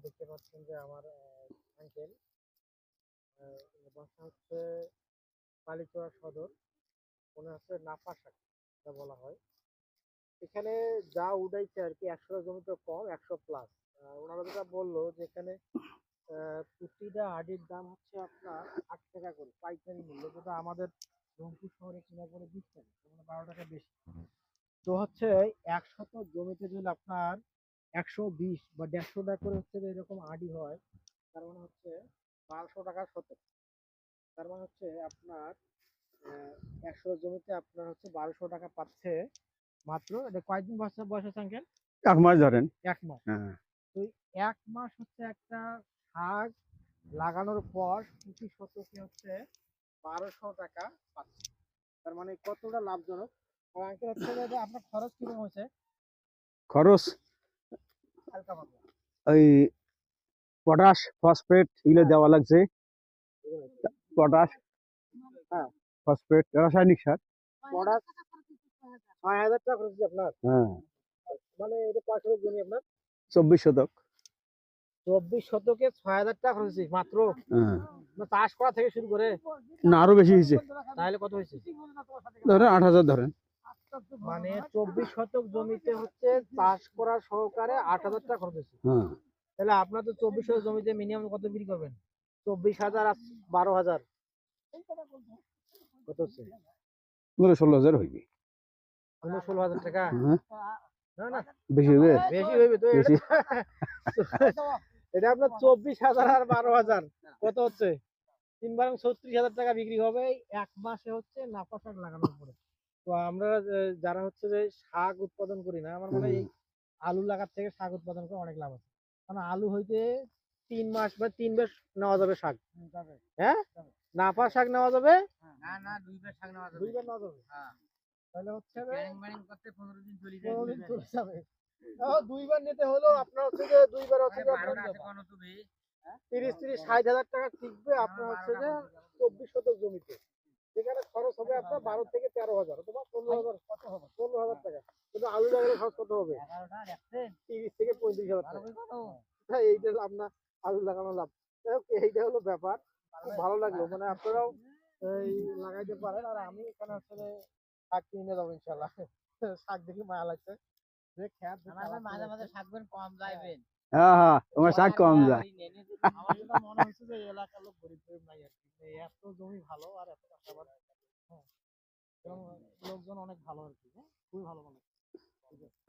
দেখতে পাচ্ছেন যে আমার আঙ্কেল বাসা হচ্ছে কালীচড়া সদর, মনে হচ্ছে নাপাশাক যা বলা হয়। এখানে যা উঠাইছে আর কি 100 জমিতে কম, 100 প্লাস। ওনারা যেটা বললো যে এখানে প্রতিটা আডির দাম হচ্ছে আপনার 8 টাকা করে পাইকারি মূল্য, যেটা আমাদের রংপুর শহরে কিনা করে 20 টাকা, মানে 12 টাকা বেশি। তো হচ্ছে 100 জমিতে যদি আপনার 120 বা 150 টাকা করে হচ্ছে যে এরকম আডি হয়, তার মানে হচ্ছে 1200 টাকা শতক। তার মানে হচ্ছে আপনার 100 জমিতে আপনার হচ্ছে 1200 টাকা পাচ্ছে মাত্র। এটা কয়দিন বয়স আছে আঙ্কেল? 1 মাস ধরেন। 1 মাস। হ্যাঁ। তো 1 মাস হচ্ছে একটা শাক লাগানোর পর প্রতি শতকে হচ্ছে 1200 টাকা পাচ্ছে। তার মানে কতটা লাভজনক। আর আঙ্কেল হচ্ছে যে আপনার খরচ কিরকম হয়েছে? খরচ হালকা পাতলা। ওই পটাশ, ফসফেট এগুলো হ্যাঁ, দেওয়া লাগছে। পটাশ, হ্যাঁ, ফসফেট, রাসায়নিক সার। প্রোডাক্ট 6000 টাকা খরচ হয়েছে আপনার। হ্যাঁ, মানে এটা কয় শতক জমি আপনার? 24 শতক। 24 শতকে 6000 টাকা খরচ হয়েছে মাত্র। হ্যাঁ, না, চাষ করা থেকে শুরু করে? না আরো বেশি হয়েছে। তাহলে কত হয়েছে? ধরেন 8000 ধরেন। মানে 24 শতক জমিতে হচ্ছে চাষ করা সহকারে 8000 টাকা খরচ হয়েছে। হ্যাঁ, তাহলে আপনার তো 24 শতক জমিতে মিনিমাম কত বিক্রি করবেন? 24,000 আর 12,000 কত হচ্ছে? 16,000 হইবে। 16,000 টাকা। হ্যাঁ, না না, বেশি হবে। বেশি হইবে তো। বেশি। এটা আপনার 24,000 আর 12,000 কত হচ্ছে? 3 × 36,000 টাকা বিক্রি হবে এই 1 মাসে হচ্ছে নাপা শাক লাগানোর পরে। তো আমরা যারা হচ্ছে যে শাক উৎপাদন করি না, আমার মনে হয় এই আলু লাগার থেকে শাক উৎপাদন করে অনেক লাভ আছে। কারণ আলু হইতে 3 মাস বা 3 বার নেওয়া যাবে শাক। হ্যাঁ, নাপা শাক নেওয়া যাবে। না না 2 বার শাক নেওয়া যাবে। 2 বার নেওয়া যাবে। হ্যাঁ, তাহলে হচ্ছে যে ব্যারিং ব্যারিং করতে 15 দিন চলে যায়। 15 দিন চলে যাবে। 2 বার নিতে হলো আপনার হচ্ছে যে 2 বার হচ্ছে যে 12টা আছে কোন তুমি? 30-60 হাজার টাকা টিকবে আপনার হচ্ছে যে 24 শতক জমিতে। যেখানে খরচ হবে আপনার 12 থেকে 13,000 অথবা 15,000, কত হবে? 15,000 টাকা। কিন্তু আলু লাগালে খরচ কত হবে? 30 থেকে 35,000 টাকা। হ্যাঁ, এইটা আপনার আলু লাগানো লাভ। যাই হোক, এইটা হলো ব্যাপার। খুব ভালো লাগলো, মানে আপনারাও এই লাগাইতে পারেন। আর আমি এখানে হচ্ছে যে শাক কিনে যাবো ইনশাল্লাহ। শাক দেখি মায়া লাগছে। যে খ্যাত দেখে আমার মাঝে মাঝে শাকবেন কম যাইবেন। হ্যাঁ, হ্যাঁ, তোমার শাক কম যায়। আমার যেটা মনে হচ্ছে যে এই এলাকার লোক গরিব গরিব নাই আর কি। এত জমি ভালো আর এত চাষাবাদ। হ্যাঁ, এবং লোকজন অনেক ভালো আর কি। হ্যাঁ, খুবই ভালো মানুষ। ঠিক আছে।